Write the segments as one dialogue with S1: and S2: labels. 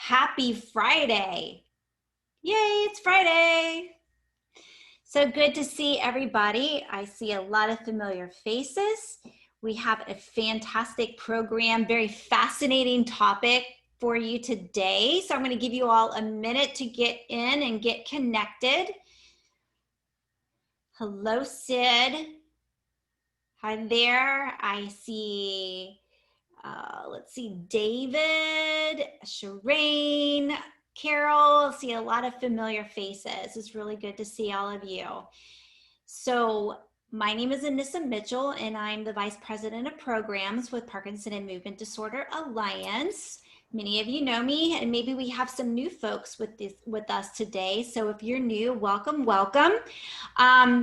S1: Happy Friday. Yay, it's Friday. So good to see everybody. I see a lot of familiar faces. We have a fantastic program, very fascinating topic for you today. So I'm going to give you all a minute to get in and get connected. Hello, Sid. Hi there. I see let's see, David, Shireen, Carol. See a lot of familiar faces. It's really good to see all of you. So my name is Anissa Mitchell, and I'm the Vice President of Programs with Parkinson Movement Disorder Alliance. Many of you know me, and maybe we have some new folks with us today. So if you're new, welcome, welcome.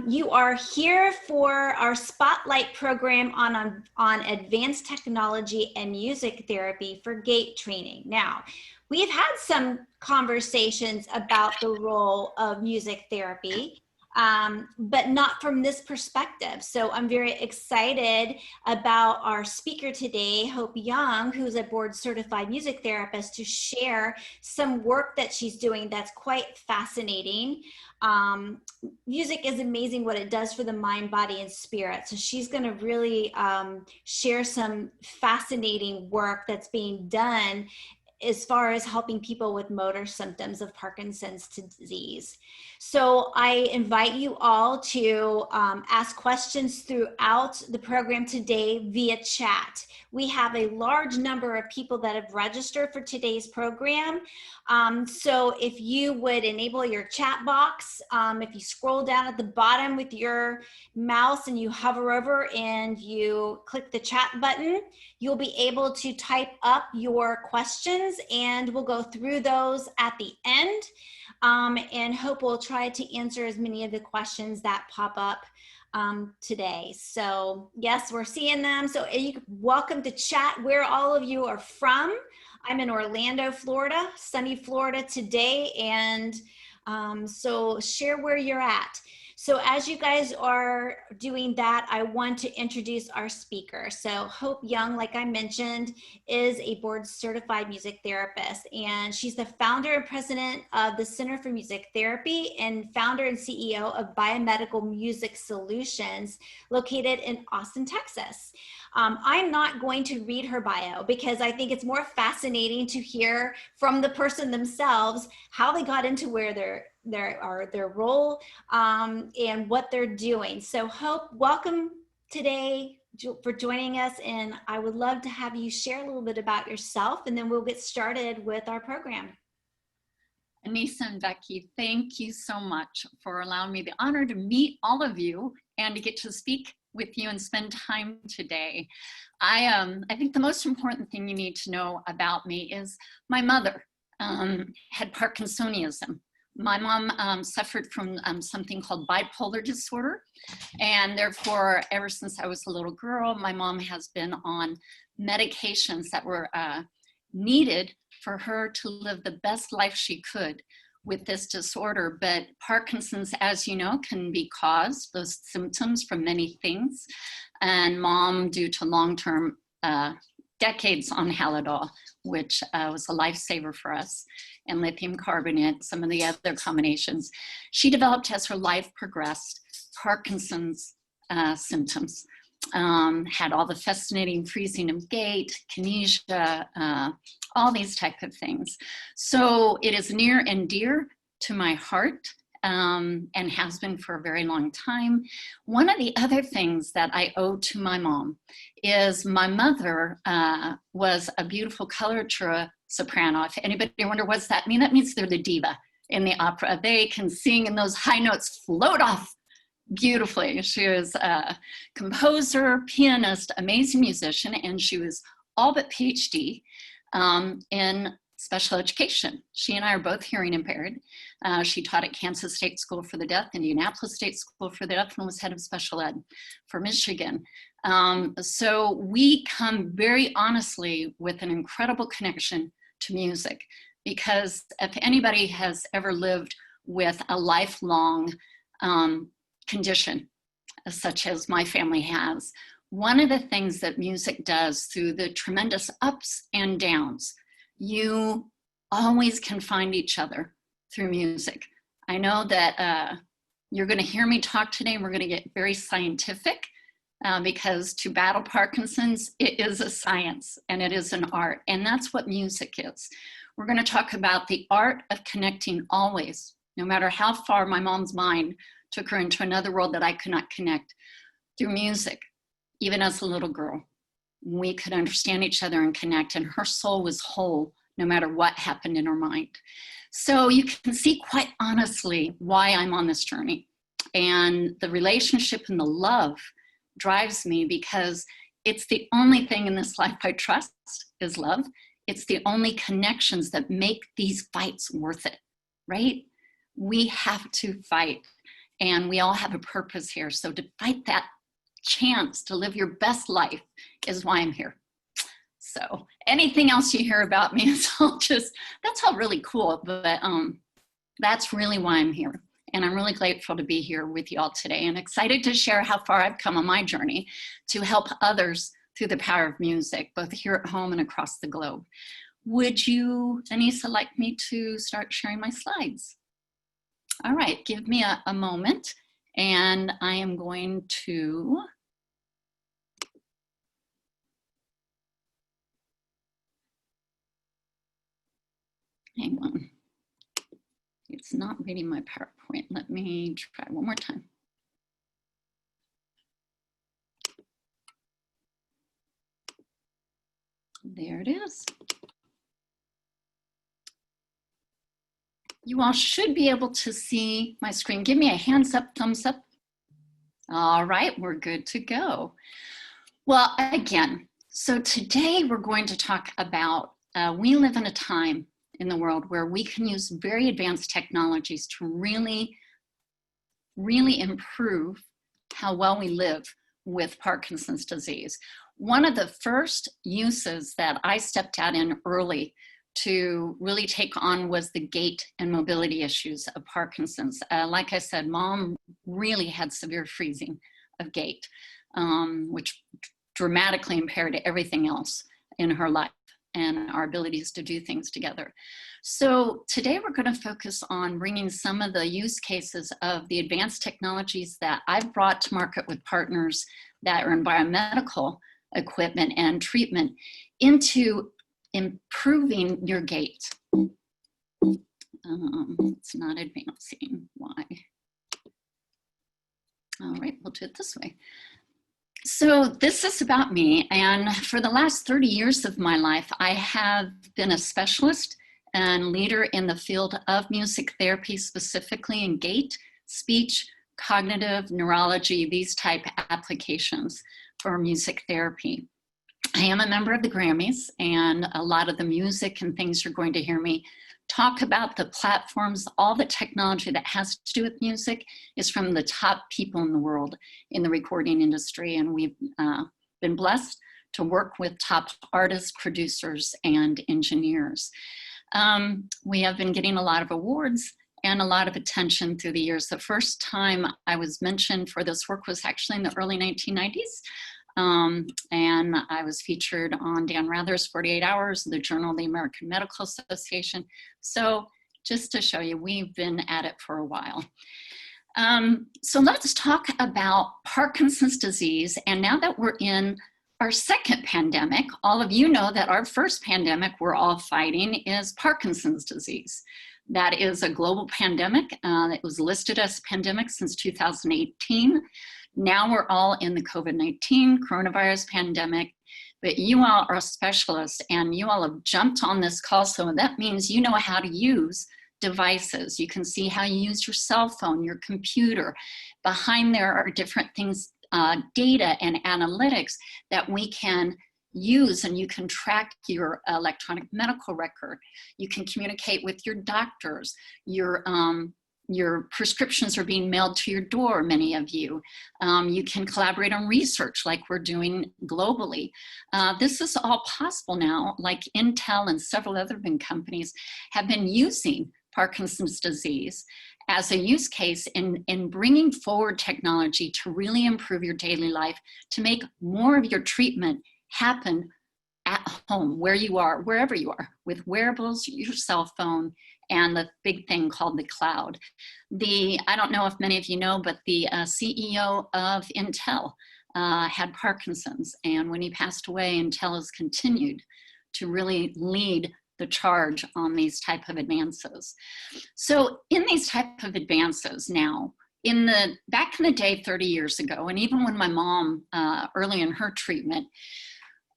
S1: You are here for our Spotlight program on advanced technology and music therapy for Gait training. Now, we've had some conversations about the role of music therapy, but not from this perspective. So I'm very excited about our speaker today, Hope Young, who's a board certified music therapist, to share some work that she's doing that's quite fascinating. Music is amazing what it does for the mind, body, and spirit. So she's going to really share some fascinating work that's being done as far as helping people with motor symptoms of Parkinson's disease. So I invite you all to ask questions throughout the program today via chat. We have a large number of people that have registered for today's program. So if you would enable your chat box, if you scroll down at the bottom with your mouse and you hover over and you click the chat button, you'll be able to type up your questions and we'll go through those at the end. And Hope will try to answer as many of the questions that pop up today. So yes, we're seeing them. So you're welcome to chat where all of you are from. I'm in Orlando, Florida, sunny Florida today. And so share where you're at. So as you guys are doing that, I want to introduce our speaker. So Hope Young, like I mentioned, is a board certified music therapist, and she's the founder and president of the Center for Music Therapy and founder and CEO of Biomedical Music Solutions, located in Austin, Texas. I'm not going to read her bio because I think it's more fascinating to hear from the person themselves how they got into where their role and what they're doing. So Hope, welcome today for joining us, and I would love to have you share a little bit about yourself, and then we'll get started with our program.
S2: Anissa and Becky, thank you so much for allowing me the honor to meet all of you and to get to speak with you and spend time today. I think the most important thing you need to know about me is my mother had Parkinsonism. My mom suffered from something called bipolar disorder, and therefore, ever since I was a little girl, my mom has been on medications that were needed for her to live the best life she could with this disorder. But Parkinson's, as you know, can be caused, those symptoms, from many things. And mom, due to long-term decades on Halidol, which was a lifesaver for us, and lithium carbonate, some of the other combinations, she developed, as her life progressed, Parkinson's symptoms. Had all the fascinating freezing of gait, kinesia, all these type of things. So it is near and dear to my heart, and has been for a very long time. One of the other things that I owe to my mom is my mother was a beautiful coloratura soprano. If anybody wonder what's that mean, that means they're the diva in the opera. They can sing and those high notes float off beautifully. She was a composer, pianist, amazing musician, and she was all but PhD in special education. She and I are both hearing impaired. She taught at Kansas State School for the Deaf, Indianapolis State School for the Deaf, and was head of special ed for Michigan. So we come very honestly with an incredible connection to music, because if anybody has ever lived with a lifelong condition, such as my family has, one of the things that music does through the tremendous ups and downs, you always can find each other through music. I know that you're going to hear me talk today, and we're going to get very scientific because to battle Parkinson's, it is a science and it is an art, and that's what music is. We're going to talk about the art of connecting always, no matter how far my mom's mind took her into another world that I could not connect. Through music, even as a little girl, we could understand each other and connect, and her soul was whole no matter what happened in her mind. So you can see quite honestly why I'm on this journey. And the relationship and the love drives me, because it's the only thing in this life I trust is love. It's the only connections that make these fights worth it, right? We have to fight, and we all have a purpose here. So to fight that chance to live your best life is why I'm here. So anything else you hear about me is all just, that's all really cool, but that's really why I'm here. And I'm really grateful to be here with you all today, and excited to share how far I've come on my journey to help others through the power of music, both here at home and across the globe. Would you, Anissa, like me to start sharing my slides? All right, give me a moment, and I am going to hang on. It's not reading my PowerPoint. Let me try one more time. There it is. You all should be able to see my screen. Give me a hands up, thumbs up. All right, we're good to go. Well, again, so today we're going to talk about, we live in a time in the world where we can use very advanced technologies to really improve how well we live with Parkinson's disease. One of the first uses that I stepped out in early to really take on was the gait and mobility issues of Parkinson's. Like I said, Mom really had severe freezing of gait, which dramatically impaired everything else in her life and our abilities to do things together. So today we're going to focus on bringing some of the use cases of the advanced technologies that I've brought to market with partners that are in biomedical equipment and treatment into improving your gait. It's not advancing. Why? All right, we'll do it this way. So this is about me, and for the last 30 years of my life, I have been a specialist and leader in the field of music therapy, specifically in gait, speech, cognitive, neurology, these type applications for music therapy. I am a member of the Grammys, and a lot of the music and things you're going to hear me talk about, the platforms, all the technology that has to do with music is from the top people in the world in the recording industry. And we've been blessed to work with top artists, producers, and engineers. We have been getting a lot of awards and a lot of attention through the years. The first time I was mentioned for this work was actually in the early 1990s. And I was featured on Dan Rather's 48 Hours, the Journal of the American Medical Association. So just to show you, we've been at it for a while. So let's talk about Parkinson's disease. And now that we're in our second pandemic, all of you know that our first pandemic we're all fighting is Parkinson's disease. That is a global pandemic. It was listed as a pandemic since 2018. Now we're all in the COVID-19 coronavirus pandemic, but you all are specialists and you all have jumped on this call. So that means you know how to use devices. You can see how you use your cell phone, your computer. Behind there are different things, data and analytics that we can use, and you can track your electronic medical record. You can communicate with your doctors. Your prescriptions are being mailed to your door, many of you. You can collaborate on research like we're doing globally. This is all possible now, like Intel and several other big companies have been using Parkinson's disease as a use case in bringing forward technology to really improve your daily life, to make more of your treatment happen at home, where you are, wherever you are, with wearables, your cell phone, and the big thing called the cloud. I don't know if many of you know, but the CEO of Intel had Parkinson's, and when he passed away, Intel has continued to really lead the charge on these type of advances. So in these type of advances now, back in the day 30 years ago, and even when my mom, early in her treatment,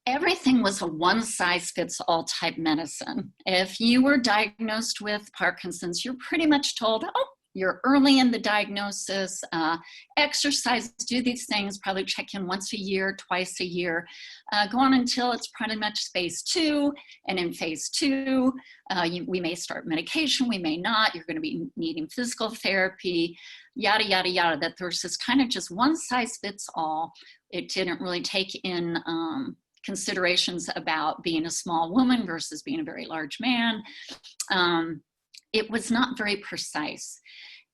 S2: everything was a one-size-fits-all type medicine. If you were diagnosed with Parkinson's, you're pretty much told, oh, you're early in the diagnosis, exercise, do these things, probably check in once a year, twice a year, go on until it's pretty much phase 2. And in phase 2, we may start medication, we may not, you're gonna be needing physical therapy, yada, yada, yada, that there's this kind of just one size fits all. It didn't really take in considerations about being a small woman versus being a very large man. It was not very precise.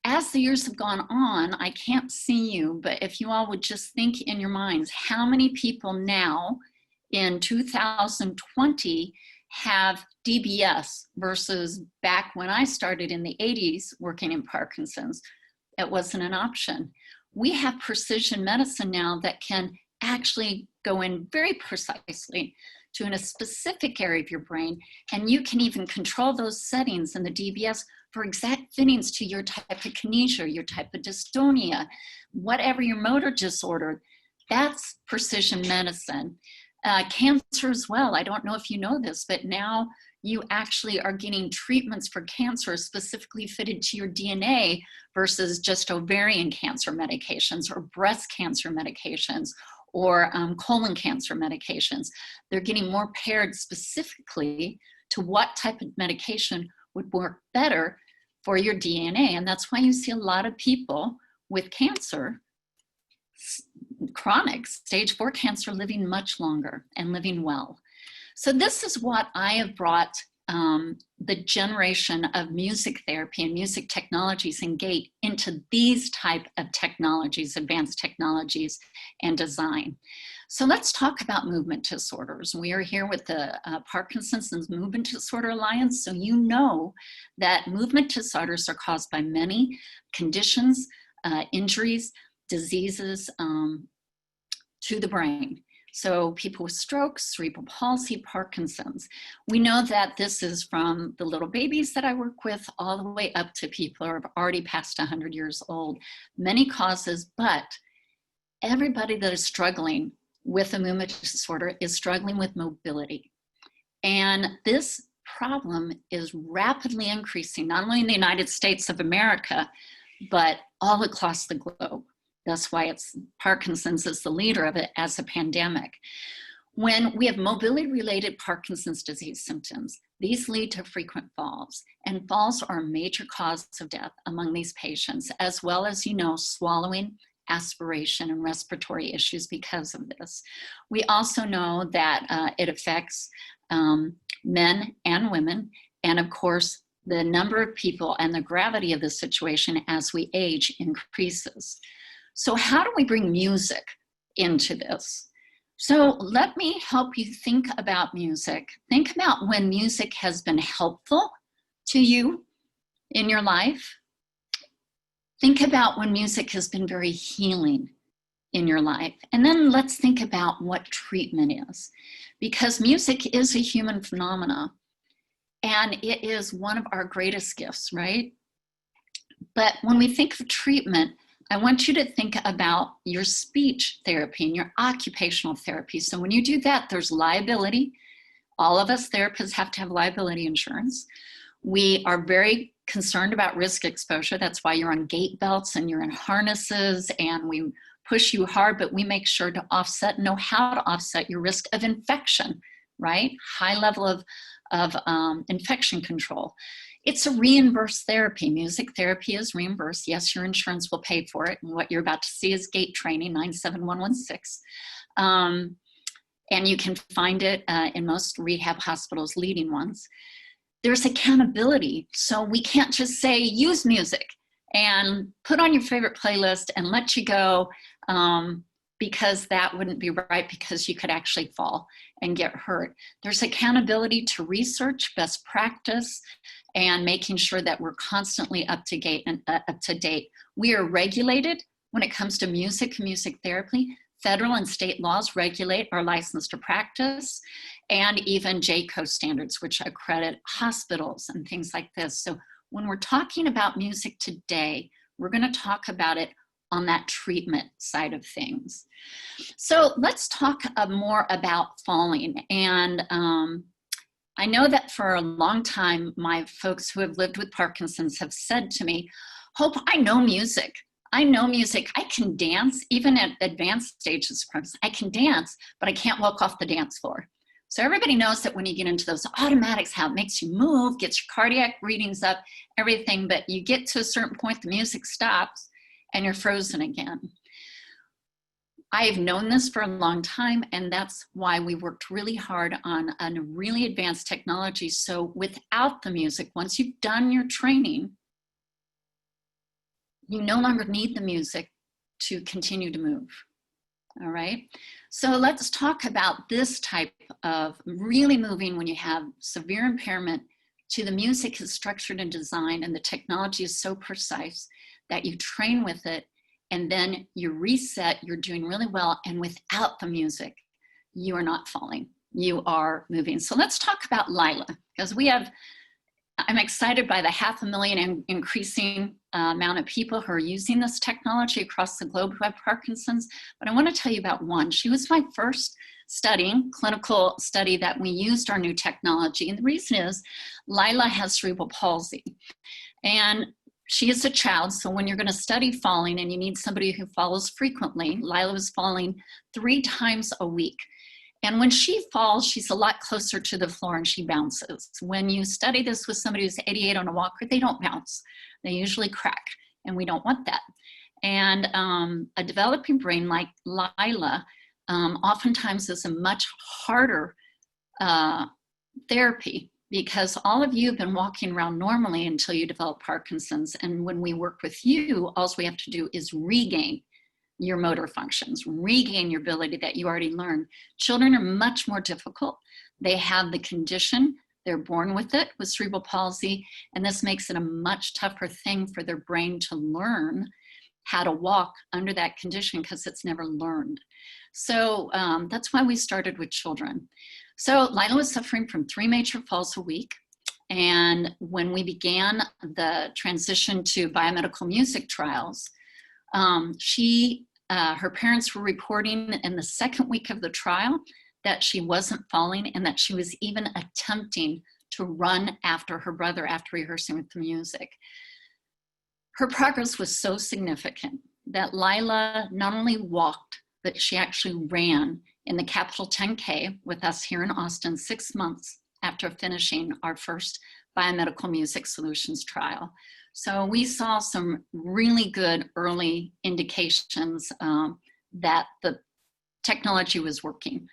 S2: As the years have gone on, I can't see you, but if you all would just think in your minds, how many people now in 2020 have DBS versus back when I started in the 80s working in Parkinson's, it wasn't an option. We have precision medicine now that can actually go in very precisely to in a specific area of your brain, and you can even control those settings in the DBS for exact fittings to your type of kinesia, your type of dystonia, whatever your motor disorder. That's precision medicine. Cancer as well. I don't know if you know this, but now you actually are getting treatments for cancer specifically fitted to your DNA versus just ovarian cancer medications or breast cancer medications or colon cancer medications. They're getting more paired specifically to what type of medication would work better for your DNA. And that's why you see a lot of people with cancer, chronic stage 4 cancer, living much longer and living well. So this is what I have brought the generation of music therapy and music technologies and Gait into these type of technologies, advanced technologies and design. So let's talk about movement disorders. We are here with the Parkinson's Movement Disorder Alliance. So you know that movement disorders are caused by many conditions, injuries, diseases to the brain. So people with strokes, cerebral palsy, Parkinson's. We know that this is from the little babies that I work with all the way up to people who are already past 100 years old. Many causes, but everybody that is struggling with a movement disorder is struggling with mobility. And this problem is rapidly increasing, not only in the United States of America, but all across the globe. That's why Parkinson's is the leader of it as a pandemic. When we have mobility-related Parkinson's disease symptoms, these lead to frequent falls, and falls are a major cause of death among these patients, as well as, swallowing, aspiration, and respiratory issues because of this. We also know that it affects men and women, and of course, the number of people and the gravity of the situation as we age increases. So how do we bring music into this? So let me help you think about music. Think about when music has been helpful to you in your life. Think about when music has been very healing in your life. And then let's think about what treatment is, because music is a human phenomenon and it is one of our greatest gifts, right? But when we think of treatment, I want you to think about your speech therapy and your occupational therapy. So when you do that, there's liability. All of us therapists have to have liability insurance. We are very concerned about risk exposure. That's why you're on gait belts and you're in harnesses, and we push you hard, but we make sure to know how to offset your risk of infection, right? High level of infection control. It's a reimbursed therapy. Music therapy is reimbursed. Yes, your insurance will pay for it. And what you're about to see is Gait training, 97116. And you can find it in most rehab hospitals, leading ones. There's accountability. So we can't just say, use music and put on your favorite playlist and let you go because that wouldn't be right, because you could actually fall and get hurt. There's accountability to research, best practice, and making sure that we're constantly up to date. We are regulated when it comes to music and music therapy. Federal and state laws regulate our license to practice, and even JCO standards, which accredit hospitals and things like this. So when we're talking about music today, we're going to talk about it on that treatment side of things. So let's talk more about falling. And I know that for a long time, my folks who have lived with Parkinson's have said to me, Hope, I know music. I know music. I can dance, even at advanced stages. I can dance, but I can't walk off the dance floor. So everybody knows that when you get into those automatics, how it makes you move, gets your cardiac readings up, everything, but you get to a certain point, the music stops, and you're frozen again. I've known this for a long time, and that's why we worked really hard on a really advanced technology. So without the music, once you've done your training, you no longer need the music to continue to move. All right. So let's talk about this type of really moving when you have severe impairment. To the music is structured and designed, and the technology is so precise that you train with it, and then you reset, you're doing really well. And without the music, you are not falling, you are moving. So let's talk about Lila, because I'm excited by the 500,000 increasing amount of people who are using this technology across the globe who have Parkinson's. But I want to tell you about one. She was my first clinical study that we used our new technology. And the reason is Lila has cerebral palsy. And she is a child, so when you're going to study falling and you need somebody who falls frequently, Lila was falling 3 times a week. And when she falls, she's a lot closer to the floor and she bounces. When you study this with somebody who's 88 on a walker, they don't bounce. They usually crack, and we don't want that. And a developing brain like Lila oftentimes is a much harder therapy, because all of you have been walking around normally until you develop Parkinson's. And when we work with you, all we have to do is regain your motor functions, regain your ability that you already learned. Children are much more difficult. They have the condition, they're born with it, with cerebral palsy, and this makes it a much tougher thing for their brain to learn how to walk under that condition, because it's never learned. So that's why we started with children. So Lila was suffering from 3 major falls a week. And when we began the transition to biomedical music trials, her parents were reporting in the 2nd week of the trial that she wasn't falling, and that she was even attempting to run after her brother after rehearsing with the music. Her progress was so significant that Lila not only walked, but she actually ran in the Capital 10K with us here in Austin 6 months after finishing our first biomedical music solutions trial. So we saw some really good early indications that the technology was working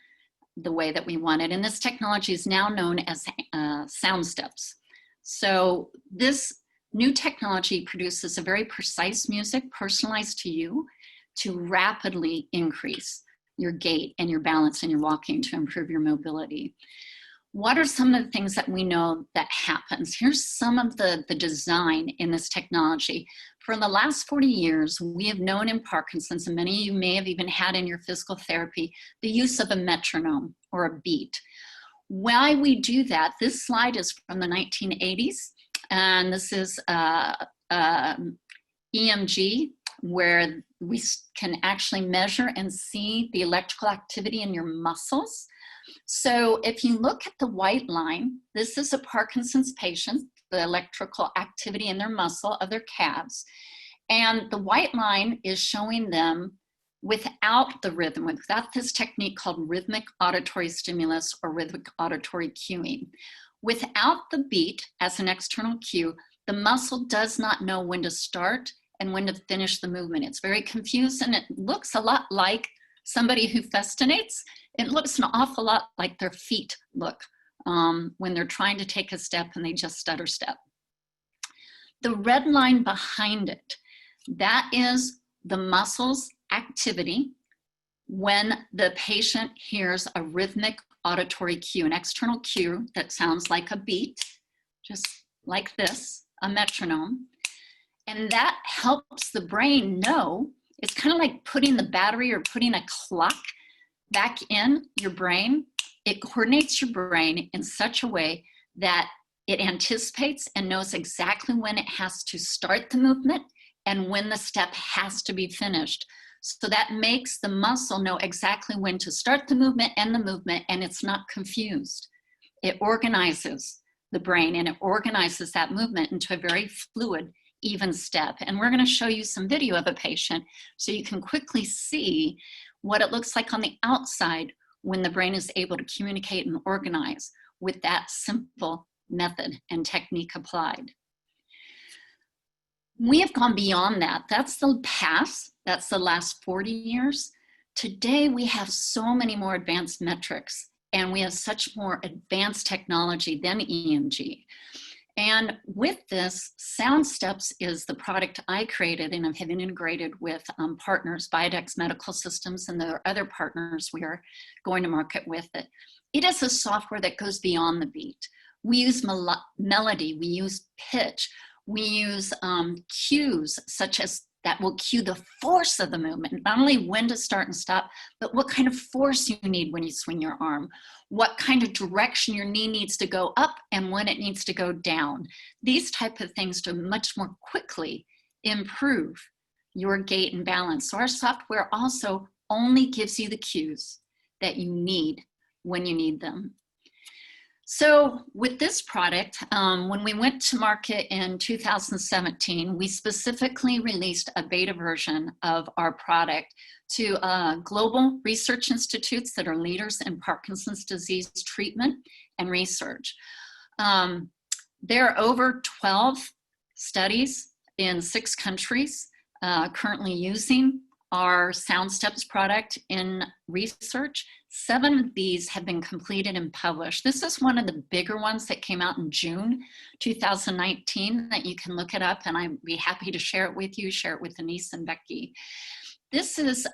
S2: the way that we wanted. And this technology is now known as sound steps. So this new technology produces a very precise music personalized to you to rapidly increase your gait and your balance and your walking to improve your mobility. What are some of the things that we know that happens? Here's some of the design in this technology. For the last 40 years, we have known in Parkinson's, and many of you may have even had in your physical therapy, the use of a metronome or a beat. Why we do that, this slide is from the 1980s, and this is EMG, where we can actually measure and see the electrical activity in your muscles. So if you look at the white line, this is a Parkinson's patient, the electrical activity in their muscle of their calves. And the white line is showing them without the rhythm, without this technique called rhythmic auditory stimulus or rhythmic auditory cueing. Without the beat as an external cue, the muscle does not know when to start and when to finish the movement. It's very confused, and it looks a lot like somebody who festinates. It looks an awful lot like their feet look when they're trying to take a step and they just stutter step. The red line behind it, that is the muscle's activity when the patient hears a rhythmic auditory cue, an external cue that sounds like a beat, just like this, a metronome. And that helps the brain know, it's kind of like putting the battery or putting a clock back in your brain. It coordinates your brain in such a way that it anticipates and knows exactly when it has to start the movement and when the step has to be finished. So that makes the muscle know exactly when to start the movement, and it's not confused. It organizes the brain and it organizes that movement into a very fluid, even step. And we're going to show you some video of a patient so you can quickly see what it looks like on the outside when the brain is able to communicate and organize with that simple method and technique applied. We have gone beyond that. That's the past. That's the last 40 years. Today, we have so many more advanced metrics, and we have such more advanced technology than EMG. And with this, SoundSteps is the product I created and have integrated with partners, Biodex Medical Systems, and there are other partners we are going to market with it. It is a software that goes beyond the beat. We use melody, we use pitch, we use cues such as that will cue the force of the movement, not only when to start and stop, but what kind of force you need when you swing your arm, what kind of direction your knee needs to go up and when it needs to go down. These type of things to much more quickly improve your gait and balance. So our software also only gives you the cues that you need when you need them. So with this product, when we went to market in 2017, we specifically released a beta version of our product to global research institutes that are leaders in Parkinson's disease treatment and research. There are over 12 studies in 6 countries currently using our SoundSteps product in research. 7 of these have been completed and published. This is one of the bigger ones that came out in June 2019 that you can look it up, and I'd be happy to share it with you, share it with Denise and Becky. This is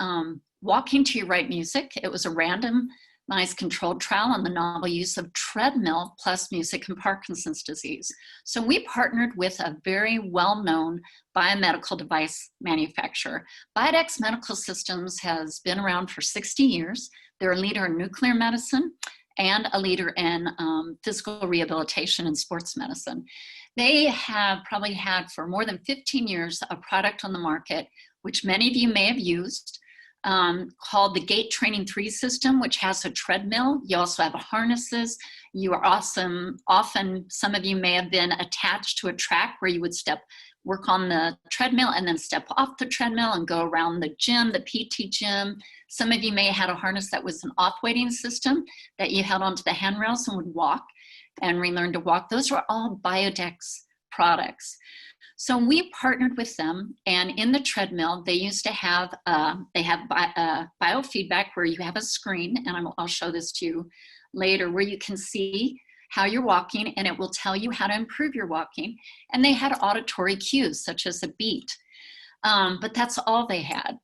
S2: Walking to Your Right music. It was a randomized controlled trial on the novel use of treadmill plus music in Parkinson's disease. So we partnered with a very well-known biomedical device manufacturer. Biodex Medical Systems has been around for 60 years. They're a leader in nuclear medicine and a leader in physical rehabilitation and sports medicine. They have probably had for more than 15 years a product on the market, which many of you may have used, called the Gait Training 3 system, which has a treadmill. You also have harnesses. You are often, some of you may have been attached to a track where you would work on the treadmill and then step off the treadmill and go around the gym, the PT gym. Some of you may have had a harness that was an off-weighting system that you held onto the handrails and would walk and relearn to walk. Those were all Biodex products. So we partnered with them, and in the treadmill, they used to have, biofeedback where you have a screen, and I'll show this to you later, where you can see how you're walking, and it will tell you how to improve your walking. And they had auditory cues, such as a beat, but that's all they had.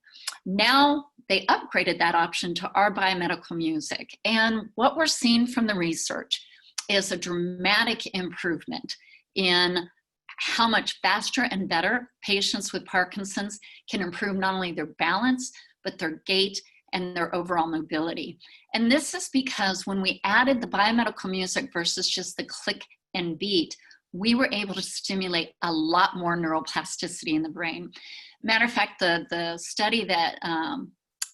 S2: Now they upgraded that option to our biomedical music. And what we're seeing from the research is a dramatic improvement in how much faster and better patients with Parkinson's can improve not only their balance, but their gait and their overall mobility. And this is because when we added the biomedical music versus just the click and beat, we were able to stimulate a lot more neuroplasticity in the brain. Matter of fact, the study that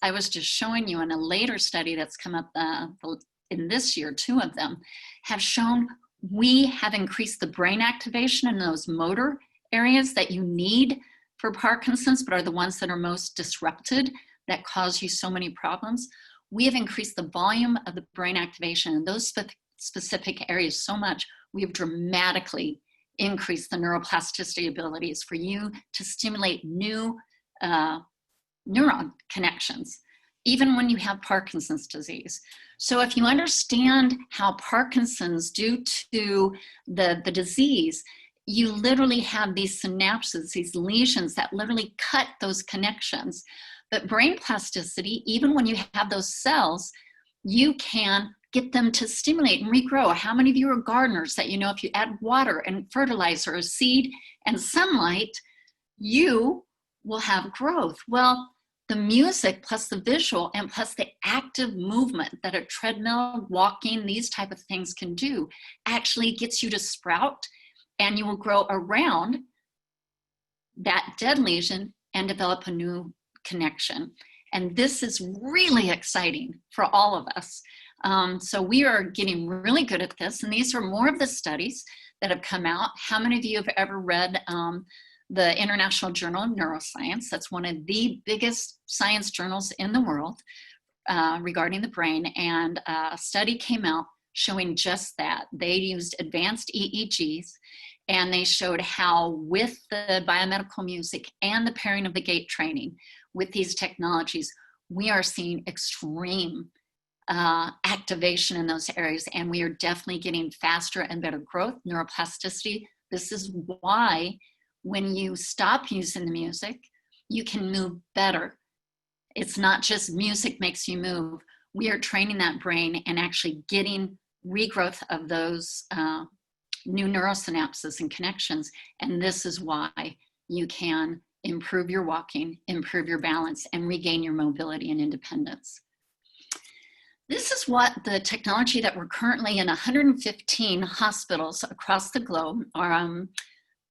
S2: I was just showing you, in a later study that's come up in this year, 2 of them, have shown we have increased the brain activation in those motor areas that you need for Parkinson's, but are the ones that are most disrupted, that cause you so many problems. We have increased the volume of the brain activation in those specific areas so much, we have dramatically increased the neuroplasticity abilities for you to stimulate new neuron connections, even when you have Parkinson's disease. So if you understand how Parkinson's, due to the disease, you literally have these synapses, these lesions that literally cut those connections. But brain plasticity, even when you have those cells, you can get them to stimulate and regrow. How many of you are gardeners that you know if you add water and fertilizer, a seed and sunlight, you will have growth? Well, the music plus the visual and plus the active movement that a treadmill, walking, these type of things can do actually gets you to sprout, and you will grow around that dead lesion and develop a new connection. And this is really exciting for all of us. So we are getting really good at this. And these are more of the studies that have come out. How many of you have ever read the International Journal of Neuroscience? That's one of the biggest science journals in the world regarding the brain. And a study came out showing just that. They used advanced EEGs, and they showed how with the biomedical music and the pairing of the Gait training with these technologies, we are seeing extreme activation in those areas, and we are definitely getting faster and better growth, neuroplasticity. This is why when you stop using the music, you can move better. It's not just music makes you move. We are training that brain and actually getting regrowth of those new neurosynapses and connections. And this is why you can improve your walking, improve your balance, and regain your mobility and independence. This is what the technology that we're currently in 115 hospitals across the globe are,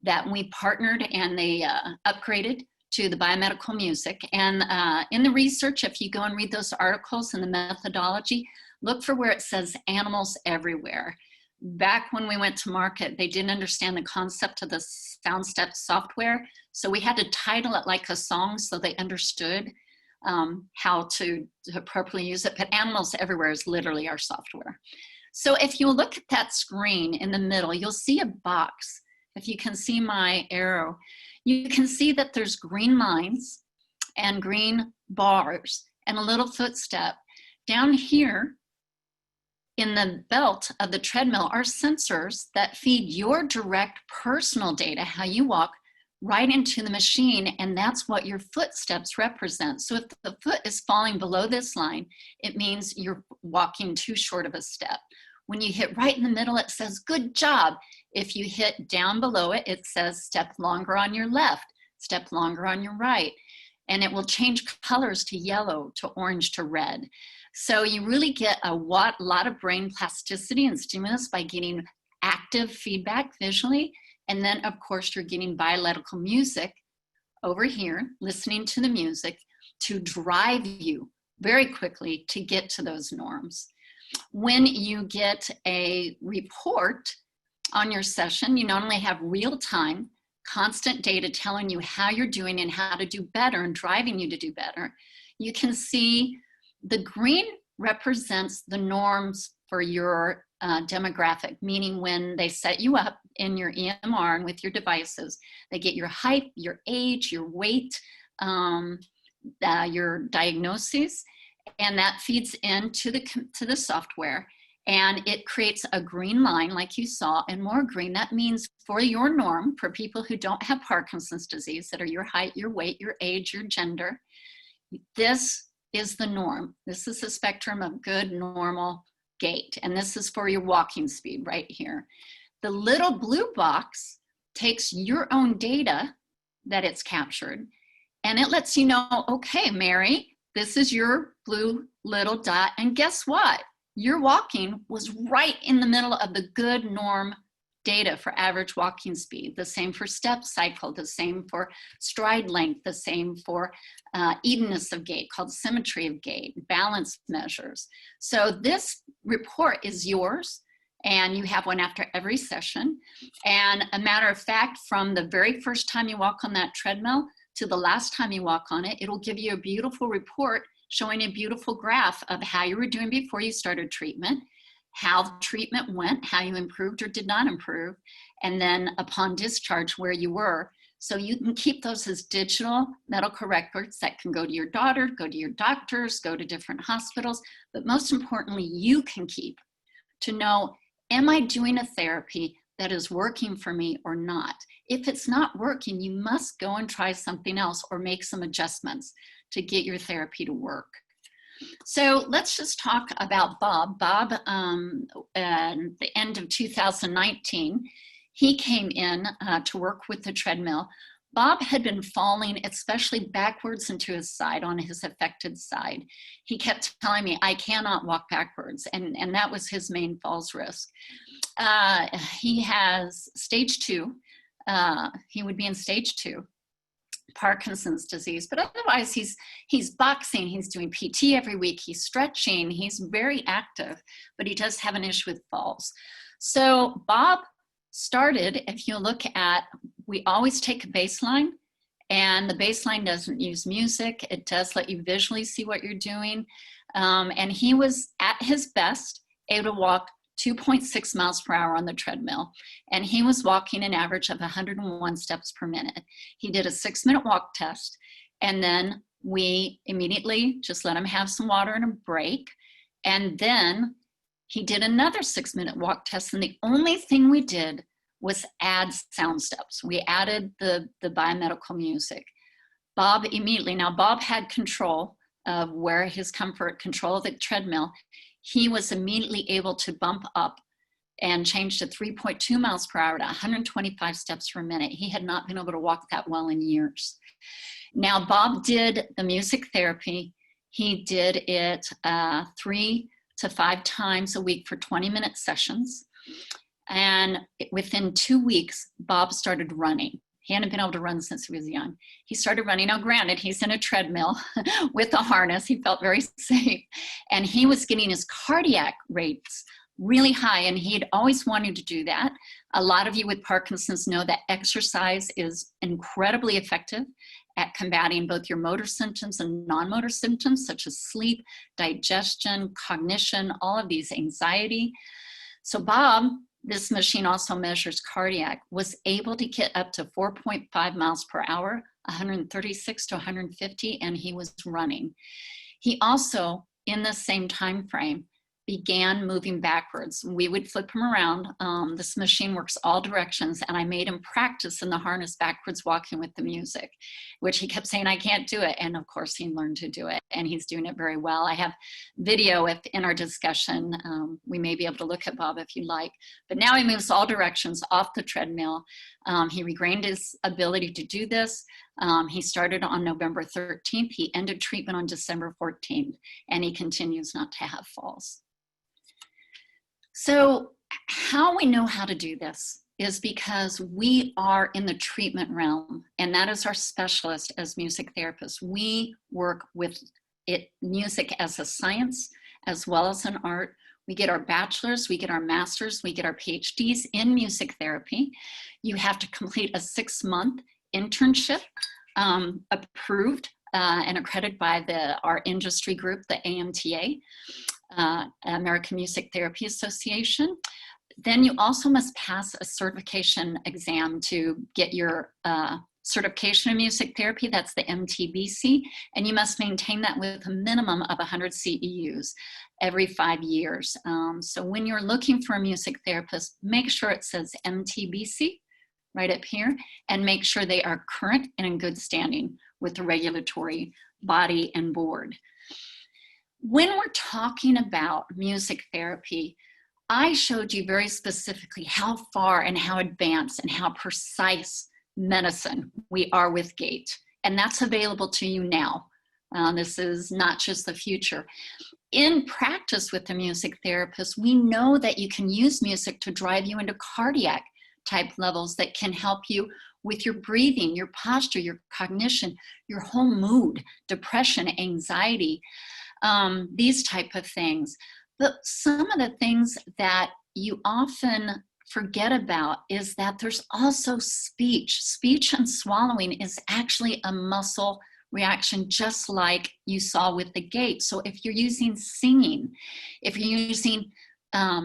S2: that we partnered and they upgraded to the biomedical music. And in the research, if you go and read those articles and the methodology, look for where it says animals everywhere. Back when we went to market, they didn't understand the concept of the SoundStep software. So we had to title it like a song so they understood how to appropriately use it. But animals everywhere is literally our software. So if you look at that screen in the middle, you'll see a box. If you can see my arrow, you can see that there's green lines and green bars and a little footstep. Down here in the belt of the treadmill are sensors that feed your direct personal data, how you walk, right into the machine, and that's what your footsteps represent. So if the foot is falling below this line, it means you're walking too short of a step. When you hit right in the middle, it says, good job. If you hit down below it, it says step longer on your left, step longer on your right. And it will change colors to yellow, to orange, to red. So you really get a lot of brain plasticity and stimulus by getting active feedback visually. And then, of course, you're getting biomedical music over here, listening to the music to drive you very quickly to get to those norms. When you get a report on your session, you not only have real-time, constant data telling you how you're doing and how to do better and driving you to do better. You can see the green represents the norms for your demographic, meaning when they set you up in your EMR and with your devices, they get your height, your age, your weight, your diagnoses, and that feeds into the software. And it creates a green line like you saw, and more green. That means for your norm, for people who don't have Parkinson's disease, that are your height, your weight, your age, your gender, this is the norm. This is the spectrum of good, normal gait. And this is for your walking speed right here. The little blue box takes your own data that it's captured, and it lets you know, okay, Mary, this is your blue little dot. And guess what? Your walking was right in the middle of the good norm data for average walking speed. The same for step cycle, the same for stride length, the same for evenness of gait, called symmetry of gait, balance measures. So this report is yours, and you have one after every session. And a matter of fact, from the very first time you walk on that treadmill to the last time you walk on it, it'll give you a beautiful report showing a beautiful graph of how you were doing before you started treatment, how treatment went, how you improved or did not improve, and then upon discharge where you were. So you can keep those as digital medical records that can go to your daughter, go to your doctors, go to different hospitals, but most importantly, you can keep to know, am I doing a therapy that is working for me or not? If it's not working, you must go and try something else or make some adjustments. to get your therapy to work. So let's just talk about Bob. Bob, at the end of 2019, he came in to work with the treadmill. Bob had been falling, especially backwards and to his side, on his affected side. He kept telling me, I cannot walk backwards, and that was his main falls risk. He has stage 2. He would be in stage 2. Parkinson's disease, but otherwise he's boxing, he's doing PT every week, he's stretching, he's very active, but he does have an issue with falls. So Bob started, if you look at, we always take a baseline, and the baseline doesn't use music, it does let you visually see what you're doing, and he was at his best able to walk 2.6 miles per hour on the treadmill. And he was walking an average of 101 steps per minute. He did a 6-minute walk test. And then we immediately just let him have some water and a break. And then he did another 6-minute walk test. And the only thing we did was add sound steps. We added the biomedical music. Bob immediately, now Bob had control of where his comfort, control of the treadmill. He was immediately able to bump up and change to 3.2 miles per hour to 125 steps per minute. He had not been able to walk that well in years. Now, Bob did the music therapy. He did it 3 to 5 times a week for 20-minute sessions. And within 2 weeks, Bob started running. He hadn't been able to run since he was young. He started running. Now, granted, he's in a treadmill with a harness. He felt very safe. And he was getting his cardiac rates really high, and he'd always wanted to do that. A lot of you with Parkinson's know that exercise is incredibly effective at combating both your motor symptoms and non-motor symptoms, such as sleep, digestion, cognition, all of these, anxiety. So Bob, this machine also measures cardiac, was able to get up to 4.5 miles per hour, 136 to 150, and he was running. He also, in the same time frame, began moving backwards. We would flip him around. This machine works all directions, and I made him practice in the harness backwards walking with the music, which he kept saying, I can't do it. And of course he learned to do it, and he's doing it very well. I have video if in our discussion. We may be able to look at Bob if you like, but now he moves all directions off the treadmill. He regained his ability to do this. He started on November 13th. He ended treatment on December 14th, and he continues not to have falls. So how we know how to do this is because we are in the treatment realm, and that is our specialist as music therapists. We work with music as a science as well as an art. We get our bachelor's, we get our master's, we get our PhDs in music therapy. You have to complete a 6-month internship approved and accredited by our industry group, the AMTA. American Music Therapy Association. Then you also must pass a certification exam to get your certification in music therapy. That's the MTBC, and you must maintain that with a minimum of 100 CEUs every 5 years. So when you're looking for a music therapist, make sure it says MTBC right up here, and make sure they are current and in good standing with the regulatory body and board. When we're talking about music therapy, I showed you very specifically how far and how advanced and how precise medicine we are with Gait. And that's available to you now. This is not just the future. In practice with the music therapist, we know that you can use music to drive you into cardiac type levels that can help you with your breathing, your posture, your cognition, your whole mood, depression, anxiety. These type of things. But some of the things that you often forget about is that there's also speech. Speech and swallowing is actually a muscle reaction, just like you saw with the gait. So if you're using singing, if you're using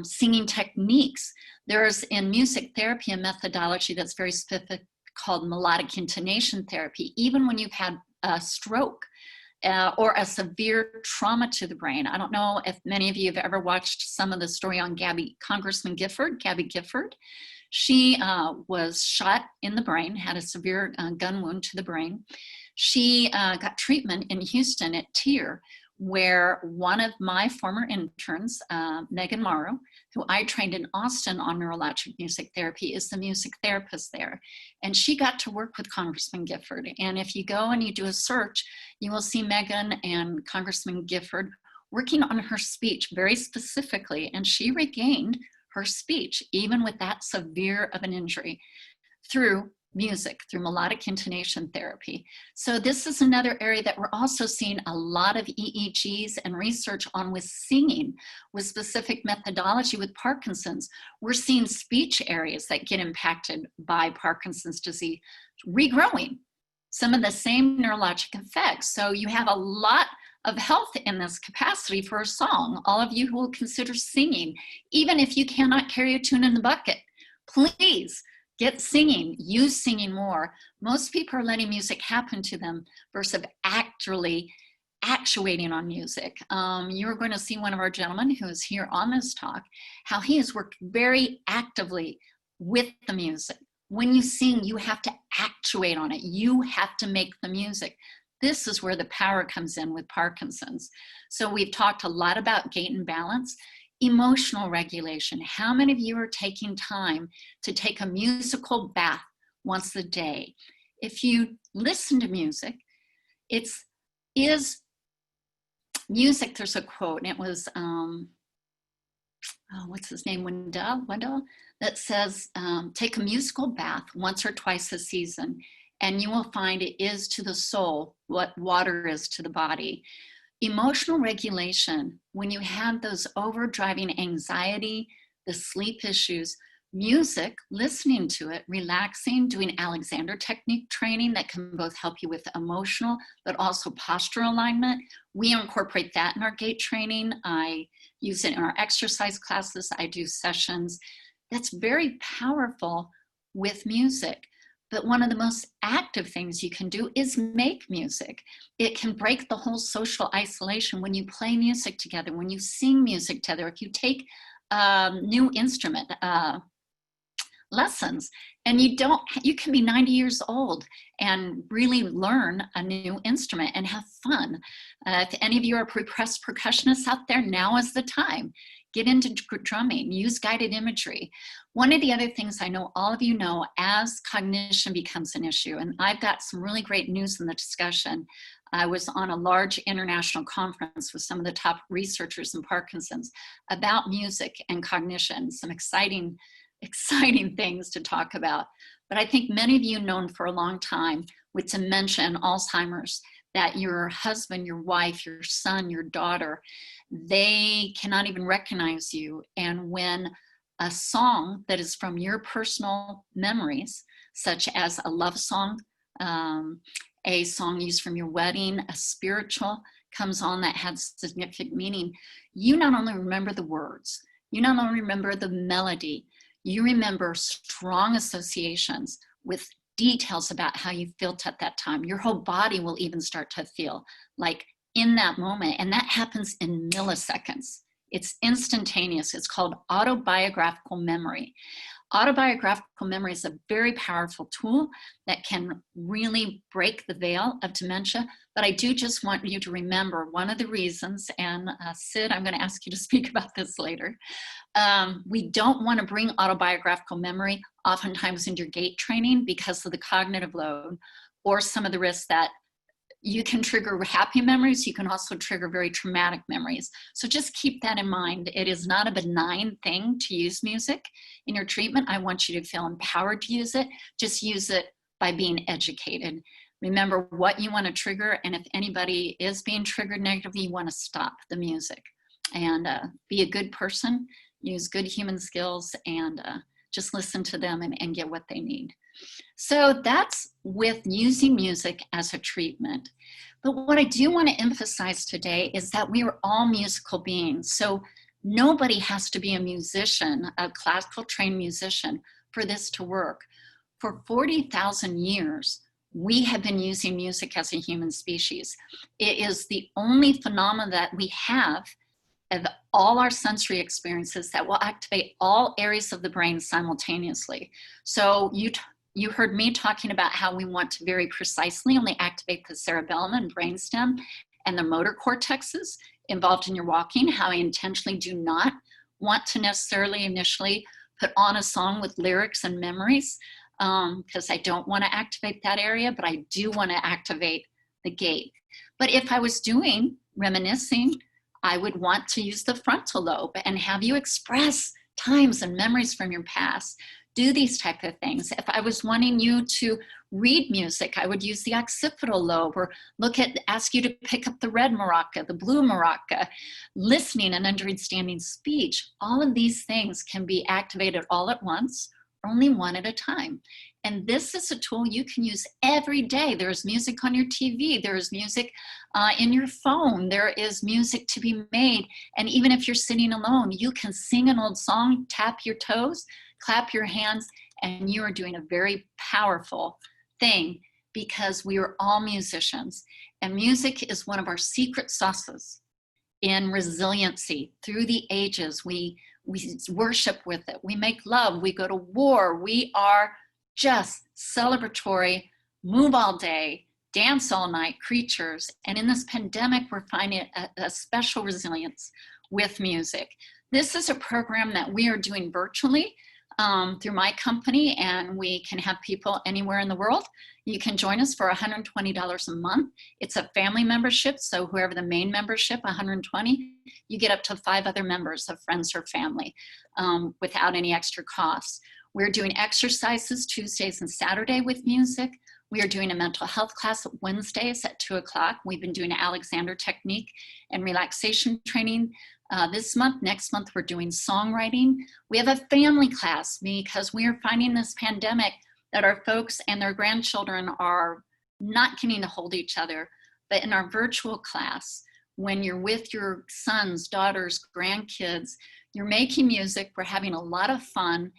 S2: singing techniques, there's in music therapy a methodology that's very specific called melodic intonation therapy. Even when you've had a stroke, or a severe trauma to the brain. I don't know if many of you have ever watched some of the story on Congressman Gifford, Gabby Gifford. She was shot in the brain, had a severe gun wound to the brain. She got treatment in Houston at TIER, where one of my former interns, Megan Morrow, who I trained in Austin on neurologic music therapy, is the music therapist there. And she got to work with Congressman Gifford. And if you go and you do a search, you will see Megan and Congressman Gifford working on her speech very specifically. And she regained her speech, even with that severe of an injury, through music, through melodic intonation therapy. So this is another area that we're also seeing a lot of EEGs and research on with singing, with specific methodology with Parkinson's. We're seeing speech areas that get impacted by Parkinson's disease regrowing, some of the same neurologic effects. So you have a lot of health in this capacity for a song. All of you who will consider singing, even if you cannot carry a tune in the bucket, please get singing, use singing more. Most people are letting music happen to them versus actually actuating on music. You're going to see one of our gentlemen who is here on this talk, how he has worked very actively with the music. When you sing, you have to actuate on it. You have to make the music. This is where the power comes in with Parkinson's. So we've talked a lot about gait and balance. Emotional regulation. How many of you are taking time to take a musical bath once a day? If you listen to music, is music, there's a quote, and it was, what's his name, Wendell, that says, take a musical bath once or twice a season, and you will find it is to the soul what water is to the body. Emotional regulation, when you have those overdriving anxiety, the sleep issues, music, listening to it, relaxing, doing Alexander technique training that can both help you with emotional, but also postural alignment. We incorporate that in our Gait training. I use it in our exercise classes. I do sessions. That's very powerful with music. But one of the most active things you can do is make music. It can break the whole social isolation when you play music together, when you sing music together, if you take new instrument lessons, and you can be 90 years old and really learn a new instrument and have fun. If any of you are percussionists out there, now is the time. Get into drumming, use guided imagery. One of the other things I know all of you know, as cognition becomes an issue, and I've got some really great news in the discussion. I was on a large international conference with some of the top researchers in Parkinson's about music and cognition, some exciting things to talk about. But I think many of you have known for a long time with dementia and Alzheimer's that your husband, your wife, your son, your daughter, they cannot even recognize you. And when a song that is from your personal memories, such as a love song, a song used from your wedding, a spiritual comes on that has significant meaning, you not only remember the words, you not only remember the melody, you remember strong associations with details about how you felt at that time. Your whole body will even start to feel like in that moment, and that happens in milliseconds. It's instantaneous. It's called autobiographical memory. Autobiographical memory is a very powerful tool that can really break the veil of dementia. But I do just want you to remember one of the reasons, and Sid, I'm going to ask you to speak about this later. We don't want to bring autobiographical memory oftentimes into your Gait training because of the cognitive load or some of the risks that you can trigger happy memories. You can also trigger very traumatic memories. So just keep that in mind. It is not a benign thing to use music in your treatment. I want you to feel empowered to use it. Just use it by being educated. Remember what you want to trigger, and if anybody is being triggered negatively, you want to stop the music. And be a good person, use good human skills, and just listen to them and get what they need. So that's with using music as a treatment. But what I do want to emphasize today is that we are all musical beings. So nobody has to be a musician, a classical trained musician, for this to work. For 40,000 years, we have been using music as a human species. It is the only phenomenon that we have of all our sensory experiences that will activate all areas of the brain simultaneously. So You heard me talking about how we want to very precisely only activate the cerebellum and brainstem and the motor cortexes involved in your walking, how I intentionally do not want to necessarily initially put on a song with lyrics and memories, because I don't want to activate that area, but I do want to activate the gait. But if I was doing reminiscing, I would want to use the frontal lobe and have you express times and memories from your past. Do these type of things. If I was wanting you to read music, I would use the occipital lobe, or ask you to pick up the red maraca, the blue maraca, listening and understanding speech. All of these things can be activated all at once, only one at a time. And this is a tool you can use every day. There's music on your TV, there's music in your phone, there is music to be made. And even if you're sitting alone, you can sing an old song, tap your toes, clap your hands, and you are doing a very powerful thing, because we are all musicians. And music is one of our secret sauces in resiliency. Through the ages, we worship with it, we make love, we go to war, we are just celebratory, move all day, dance all night creatures. And in this pandemic, we're finding a special resilience with music. This is a program that we are doing virtually through my company, and we can have people anywhere in the world. You can join us for $120 a month. It's a family membership, so whoever the main membership, $120, you get up to 5 other members of friends or family without any extra cost. We're doing exercises Tuesdays and Saturday with music. We are doing a mental health class Wednesdays at 2 o'clock. We've been doing Alexander technique and relaxation training this month. Next month, we're doing songwriting. We have a family class because we are finding this pandemic that our folks and their grandchildren are not getting to hold each other. But in our virtual class, when you're with your sons, daughters, grandkids, you're making music, we're having a lot of fun.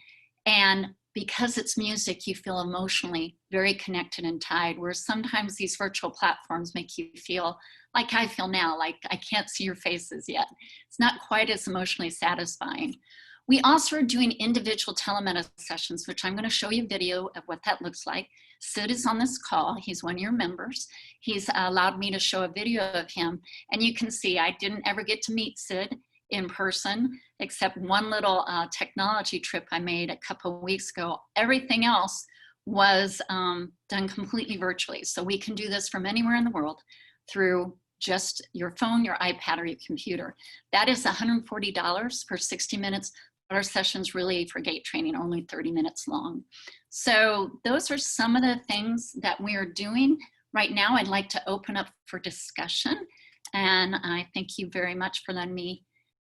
S2: And because it's music, you feel emotionally very connected and tied, whereas sometimes these virtual platforms make you feel like I feel now, like I can't see your faces yet. It's not quite as emotionally satisfying. We also are doing individual telemedicine sessions, which I'm going to show you a video of what that looks like. Sid is on this call. He's one of your members. He's allowed me to show a video of him. And you can see I didn't ever get to meet Sid in person, except one little technology trip I made a couple of weeks ago. Everything else was done completely virtually. So we can do this from anywhere in the world through just your phone, your iPad, or your computer. That is $140 for 60 minutes. But our sessions really for gait training are only 30 minutes long. So those are some of the things that we are doing. Right now, I'd like to open up for discussion. And I thank you very much for letting me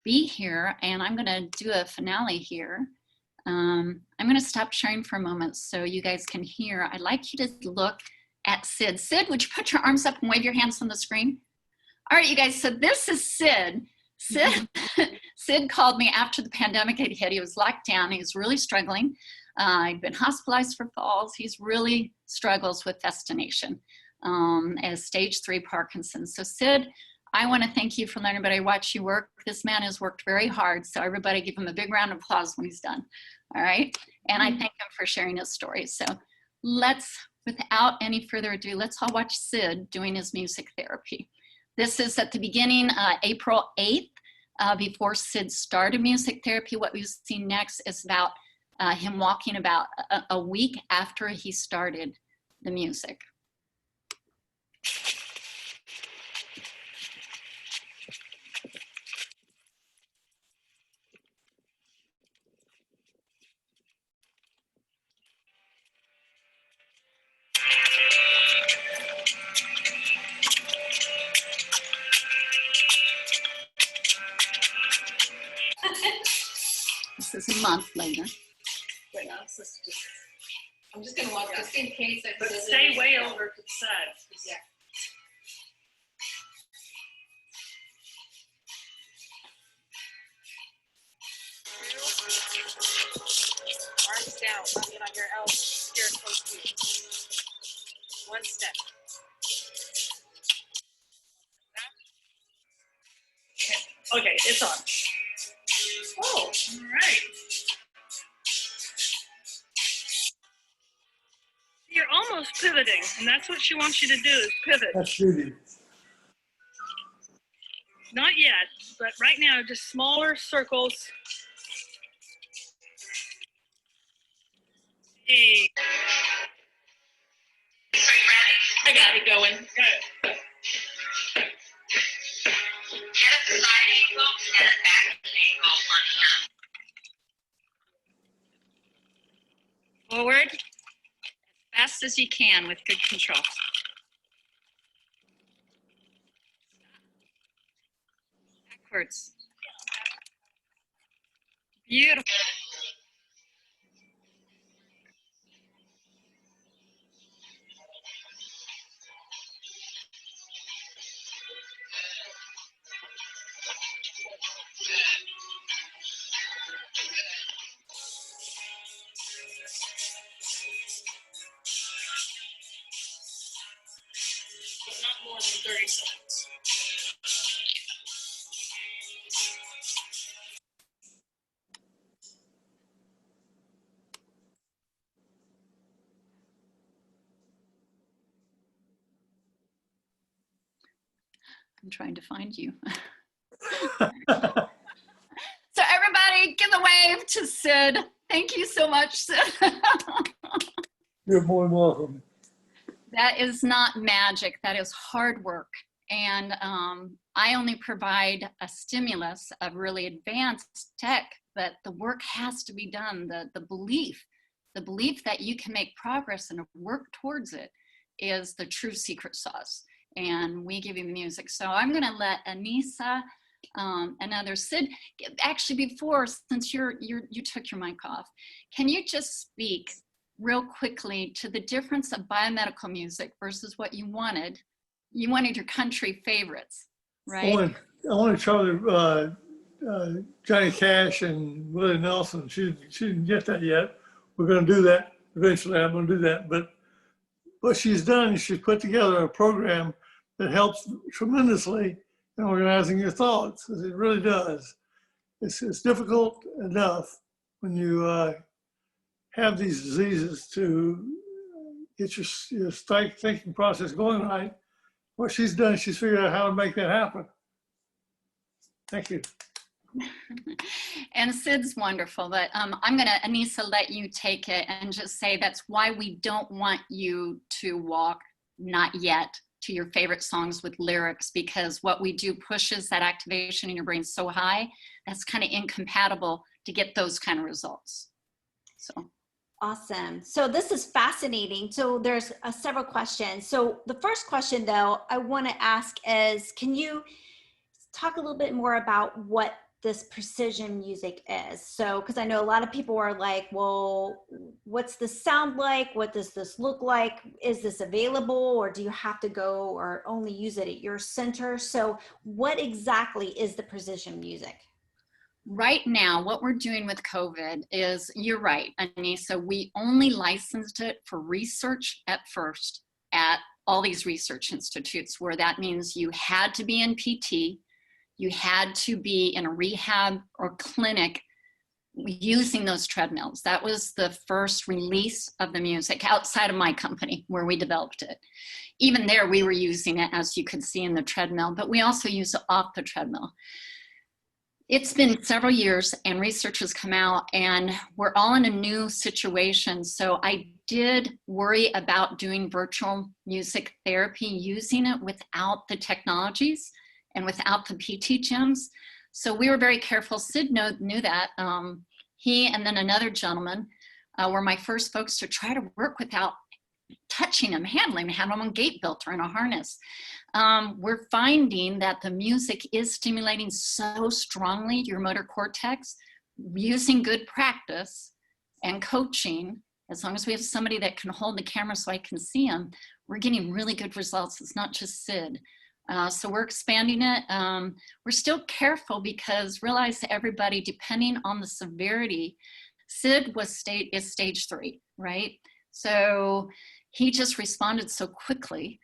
S2: be here. And I'm going to do a finale here. I'm going to stop sharing for a moment so you guys can hear. I'd like you to look at Sid. Sid, would you put your arms up and wave your hands on the screen? All right, you guys, so this is Sid. Sid called me after the pandemic had hit. He was locked down. He was really struggling. He'd been hospitalized for falls. He's really struggles with destination as stage 3 Parkinson's. So Sid, I want to thank you for letting everybody watch you work. This man has worked very hard. So everybody give him a big round of applause when he's done. All right. And I thank him for sharing his story. So let's, without any further ado, let's all watch Sid doing his music therapy. This is at the beginning, April 8th, before Sid started music therapy. What we've seen next is about him walking about a week after he started the music. This is a month later.
S3: Wait, no, I'm just gonna walk just in case. But stay way over to the side. Yeah. Arms down, rubbing on your elbows, here close to you. One step. Okay, it's on. Oh, all right. almost pivoting, and that's what she wants you to do, is pivot.
S4: That's Judy.
S3: Not yet, but right now, just smaller circles. Hey. I got it going. Got it. Get a side angle and a back angle on him. Forward, as fast as you can with good control. Backwards. Beautiful. But not more than 30 seconds.
S2: I'm trying to find you. So everybody give a wave to Sid. Thank you so much, Sid.
S4: You're more than welcome.
S2: That is not magic, that is hard work. And I only provide a stimulus of really advanced tech, but the work has to be done. The belief that you can make progress and work towards it is the true secret sauce. And we give you the music. So I'm gonna let Anissa, another Sid, actually before, since you took your mic off, can you just speak real quickly to the difference of biomedical music versus what you wanted? You wanted your country favorites, right?
S4: I want to try Johnny Cash and Willie Nelson. She didn't get that yet. We're going to do that eventually. I'm going to do that. But what she's done is she's put together a program that helps tremendously in organizing your thoughts. It really does. It's difficult enough when you have these diseases to get your thinking process going right. What she's done, she's figured out how to make that happen. Thank you.
S2: And Sid's wonderful, but I'm gonna, Anissa, let you take it and just say that's why we don't want you to walk, not yet, to your favorite songs with lyrics, because what we do pushes that activation in your brain so high, that's kind of incompatible to get those kind of results. So.
S1: Awesome. So this is fascinating. So there's several questions. So the first question though, I want to ask is, can you talk a little bit more about what this precision music is? So, because I know a lot of people are like, well, what's this sound like? What does this look like? Is this available, or do you have to go or only use it at your center? So what exactly is the precision music?
S2: Right now, what we're doing with COVID is, you're right, Anissa, we only licensed it for research at first at all these research institutes, where that means you had to be in PT, you had to be in a rehab or clinic using those treadmills. That was the first release of the music outside of my company where we developed it. Even there, we were using it, as you could see, in the treadmill, but we also use it off the treadmill. It's been several years and research has come out and we're all in a new situation. So I did worry about doing virtual music therapy, using it without the technologies and without the PT gyms. So we were very careful. Sid knew that. He and then another gentleman were my first folks to try to work without touching them, handling them, having them on Gait built or in a harness. We're finding that the music is stimulating so strongly your motor cortex. Using good practice and coaching, as long as we have somebody that can hold the camera so I can see them, we're getting really good results. It's not just Sid. So we're expanding it. We're still careful because realize that everybody, depending on the severity, Sid is stage 3, right? So he just responded so quickly.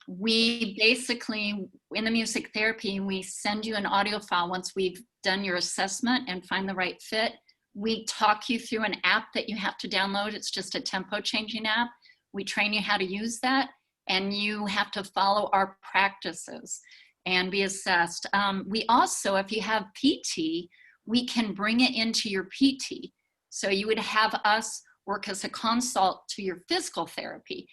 S2: We basically, in the music therapy, we send you an audio file once we've done your assessment and find the right fit. We talk you through an app that you have to download. It's just a tempo changing app We train you how to use that, and you have to follow our practices and be assessed. We also, if you have PT, we can bring it into your PT. So you would have us work as a consult to your physical therapy,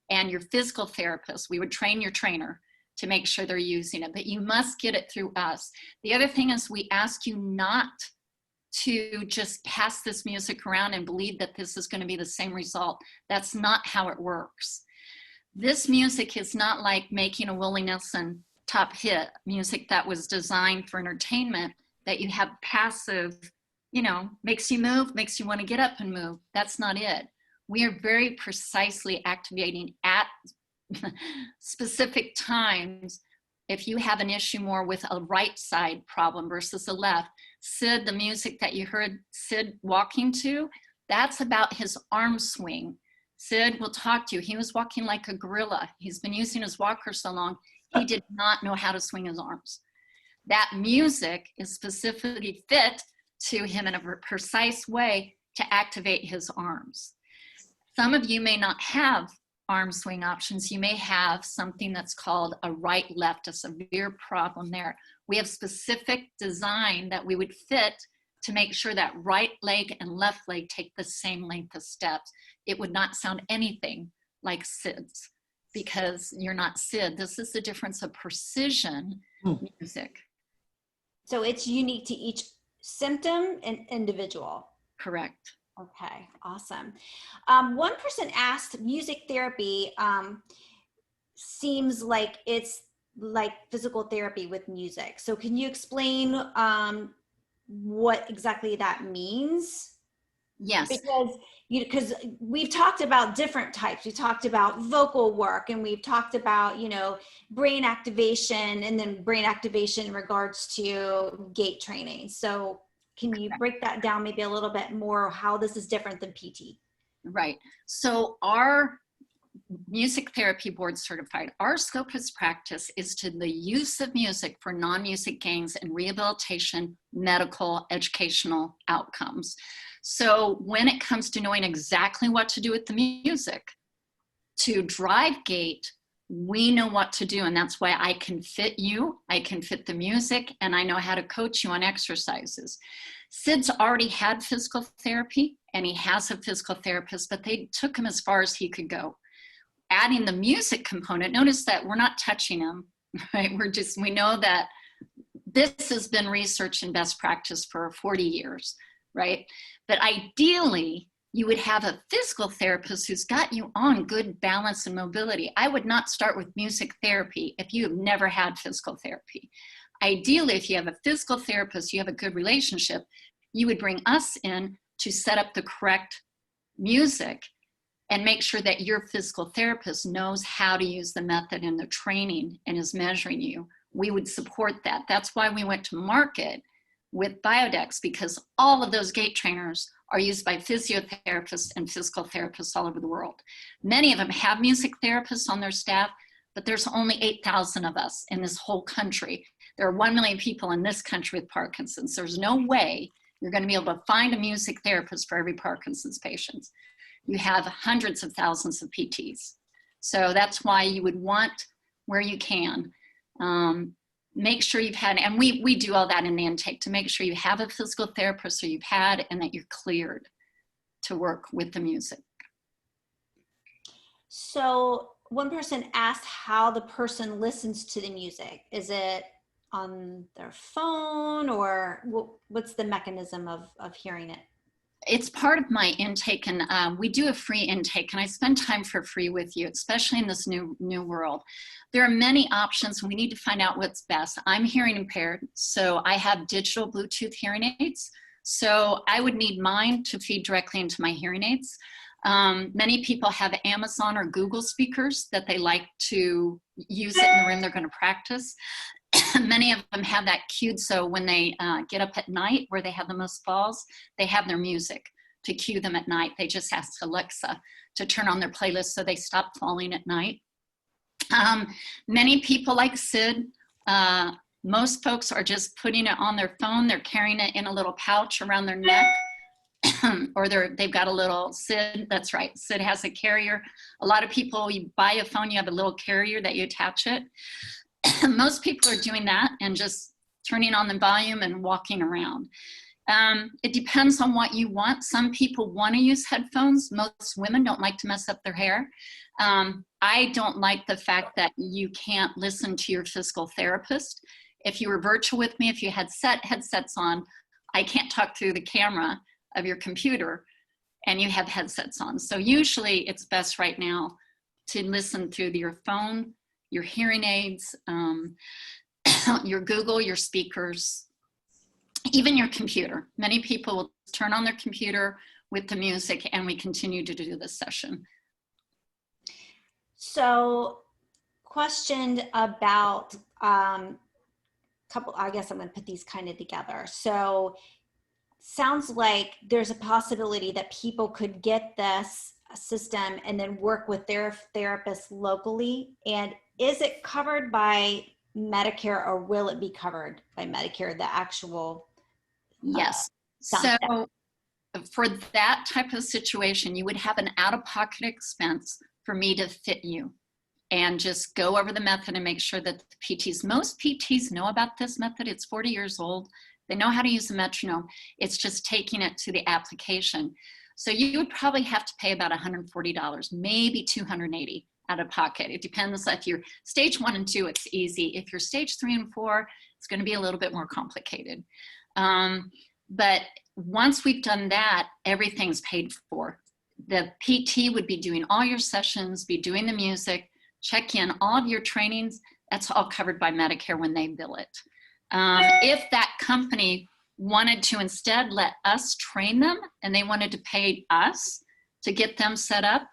S2: and your physical therapist, we would train your trainer to make sure they're using it, but you must get it through us. The other thing is we ask you not to just pass this music around and believe that this is going to be the same result. That's not how it works. This music is not like making a Willie Nelson top hit music that was designed for entertainment, that you have passive, you know, makes you move, makes you want to get up and move. That's not it. We are very precisely activating at specific times. If you have an issue more with a right side problem versus a left, Sid, the music that you heard Sid walking to, that's about his arm swing. Sid will talk to you. He was walking like a gorilla. He's been using his walker so long, he did not know how to swing his arms. That music is specifically fit to him in a precise way to activate his arms. Some of you may not have arm swing options. You may have something that's called a right-left, a severe problem there. We have specific design that we would fit to make sure that right leg and left leg take the same length of steps. It would not sound anything like Sid's, because you're not Sid. This is the difference of precision music.
S1: So it's unique to each symptom and individual.
S2: Correct.
S1: Okay, awesome. One person asked, music therapy seems like it's like physical therapy with music. So can you explain what exactly that means?
S2: Yes.
S1: Because we've talked about different types. We talked about vocal work, and we've talked about, you know, brain activation, and then brain activation in regards to gait training. So can you break that down maybe a little bit more, how this is different than PT?
S2: Right. So our music therapy board certified, our scope of practice is to the use of music for non-music gains and rehabilitation, medical, educational outcomes. So when it comes to knowing exactly what to do with the music to drive gait, we know what to do, and that's why I can fit you, I can fit the music, and I know how to coach you on exercises. Sid's already had physical therapy, and he has a physical therapist, but they took him as far as he could go. Adding the music component, notice that we're not touching him, right? We know that this has been research and best practice for 40 years, right? But ideally, you would have a physical therapist who's got you on good balance and mobility. I would not start with music therapy if you have never had physical therapy. Ideally, if you have a physical therapist, you have a good relationship, you would bring us in to set up the correct music and make sure that your physical therapist knows how to use the method in the training and is measuring you. We would support that. That's why we went to market with Biodex, because all of those gait trainers are used by physiotherapists and physical therapists all over the world. Many of them have music therapists on their staff, but there's only 8,000 of us in this whole country. There are 1 million people in this country with Parkinson's. There's no way you're going to be able to find a music therapist for every Parkinson's patient. You have hundreds of thousands of PTs. So that's why you would want, where you can, make sure you've had, and we do all that in the intake to make sure you have a physical therapist or you've had, and that you're cleared to work with the music.
S1: So one person asked how the person listens to the music. Is it on their phone, or what's the mechanism of hearing it?
S2: It's part of my intake, and we do a free intake, and I spend time for free with you, especially in this new world. There are many options, and we need to find out what's best. I'm hearing impaired, so I have digital Bluetooth hearing aids. So I would need mine to feed directly into my hearing aids. Many people have Amazon or Google speakers that they like to use it in the room they're going to practice. Many of them have that cued, so when they get up at night where they have the most falls, they have their music to cue them at night. They just ask Alexa to turn on their playlist so they stop falling at night. Many people like Sid, most folks are just putting it on their phone. They're carrying it in a little pouch around their neck. or they've got a little SID. That's right, SID has a carrier. A lot of people, you buy a phone, you have a little carrier that you attach it. Most people are doing that and just turning on the volume and walking around. It depends on what you want. Some people want to use headphones. Most women don't like to mess up their hair. I don't like the fact that you can't listen to your physical therapist. If you were virtual with me, if you had headsets on, I can't talk through the camera of your computer and you have headsets on. So usually it's best right now to listen through your phone, your hearing aids, your Google, your speakers, even your computer. Many people will turn on their computer with the music and we continue to do this session.
S1: So questioned about couple, I guess I'm going to put these kind of together. So sounds like there's a possibility that people could get this system and then work with their therapist locally. And is it covered by Medicare, or will it be covered by Medicare, the actual?
S2: Yes. So for that type of situation, you would have an out-of-pocket expense for me to fit you and just go over the method and make sure that the PTs, most PTs know about this method. It's 40 years old. They know how to use the metronome. It's just taking it to the application. So you would probably have to pay about $140, maybe $280 out of pocket. It depends. If you're stage 1 and 2, it's easy. If you're stage 3 and 4, it's going to be a little bit more complicated. But once we've done that, everything's paid for. The PT would be doing all your sessions, be doing the music, check in, all of your trainings. That's all covered by Medicare when they bill it. If that company wanted to instead let us train them and they wanted to pay us to get them set up,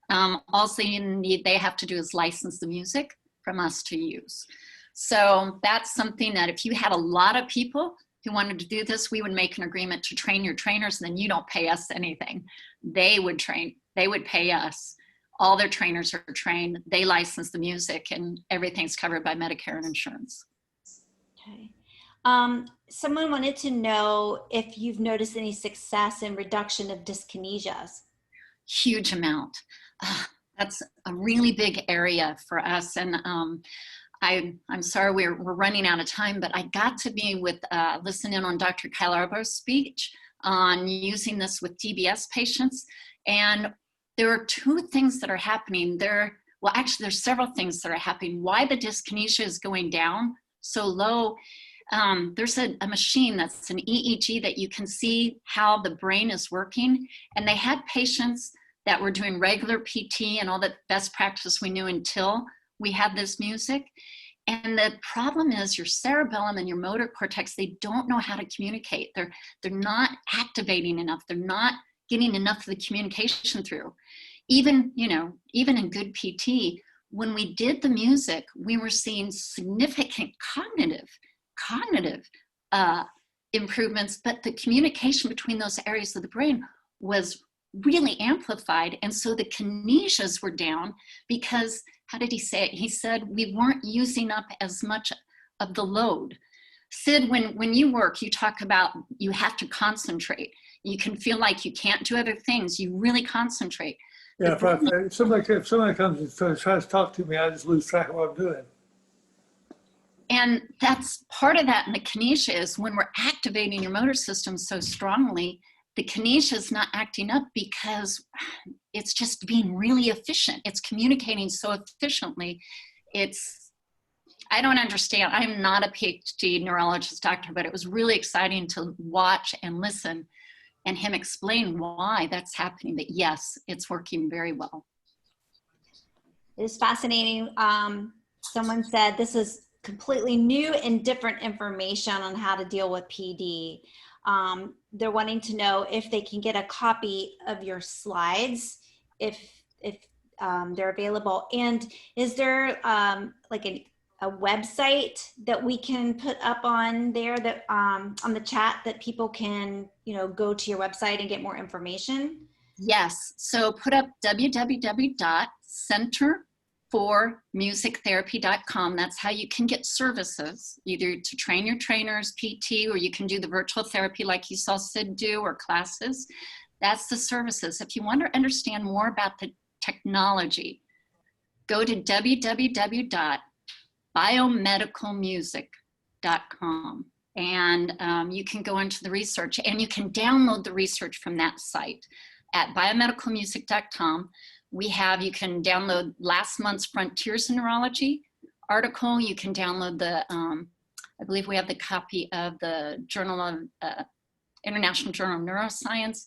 S2: all they have to do is license the music from us to use. So that's something that if you had a lot of people who wanted to do this, we would make an agreement to train your trainers, and then you don't pay us anything. They would train, they would pay us. All their trainers are trained, they license the music, and everything's covered by Medicare and insurance.
S1: Okay. Someone wanted to know if you've noticed any success in reduction of dyskinesias.
S2: Huge amount. That's a really big area for us. And I'm sorry we're running out of time, but I got to be with, listening on Dr. Calabaro's speech on using this with DBS patients. And there are two things that are happening there. Well, actually there's several things that are happening. Why the dyskinesia is going down so low. There's a machine that's an EEG that you can see how the brain is working. And they had patients that were doing regular PT and all the best practice we knew until we had this music. And the problem is your cerebellum and your motor cortex, they don't know how to communicate. They're not activating enough. They're not getting enough of the communication through. Even in good PT, when we did the music, we were seeing significant cognitive improvements, but the communication between those areas of the brain was really amplified. And so the kinesias were down because, how did he say it? He said, we weren't using up as much of the load. Sid, when you work, you talk about you have to concentrate. You can feel like you can't do other things. You really concentrate.
S4: Yeah, if somebody comes and tries to talk to me, I just lose track of what I'm doing.
S2: And that's part of that in the kinesia is when we're activating your motor system so strongly, the kinesia is not acting up because it's just being really efficient. It's communicating so efficiently. I don't understand. I'm not a PhD neurologist doctor, but it was really exciting to watch and listen and him explain why that's happening, that yes, it's working very well.
S1: It is fascinating. Someone said this is completely new and different information on how to deal with PD. They're wanting to know if they can get a copy of your slides, if they're available. And is there like a website that we can put up on there that on the chat that people can, go to your website and get more information?
S2: Yes, so put up www.center for musictherapy.com. That's how you can get services, either to train your trainers, PT, or you can do the virtual therapy like you saw Sid do, or classes. That's the services. If you want to understand more about the technology, go to www.biomedicalmusic.com. And you can go into the research, and you can download the research from that site at biomedicalmusic.com. You can download last month's Frontiers in Neurology article. You can download the, I believe we have the copy of the Journal of, International Journal of Neuroscience.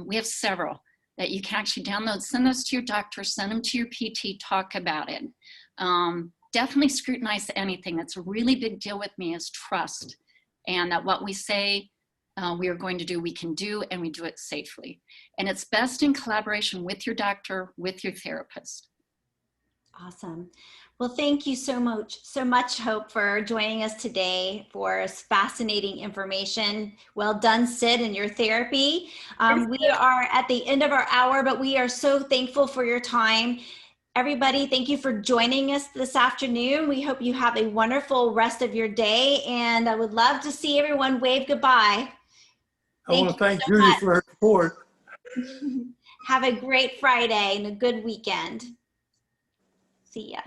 S2: We have several that you can actually download. Send those to your doctor, send them to your PT, talk about it. Definitely scrutinize anything. That's a really big deal with me, is trust. And that what we say we are going to do, we can do, and we do it safely. And it's best in collaboration with your doctor, with your therapist.
S1: Awesome. Well, thank you so much, Hope, for joining us today for fascinating information. Well done, Sid, in your therapy. We are at the end of our hour, but we are so thankful for your time. Everybody, thank you for joining us this afternoon. We hope you have a wonderful rest of your day, and I would love to see everyone wave goodbye.
S4: I want to thank Judy for her support.
S1: Have a great Friday and a good weekend. See ya.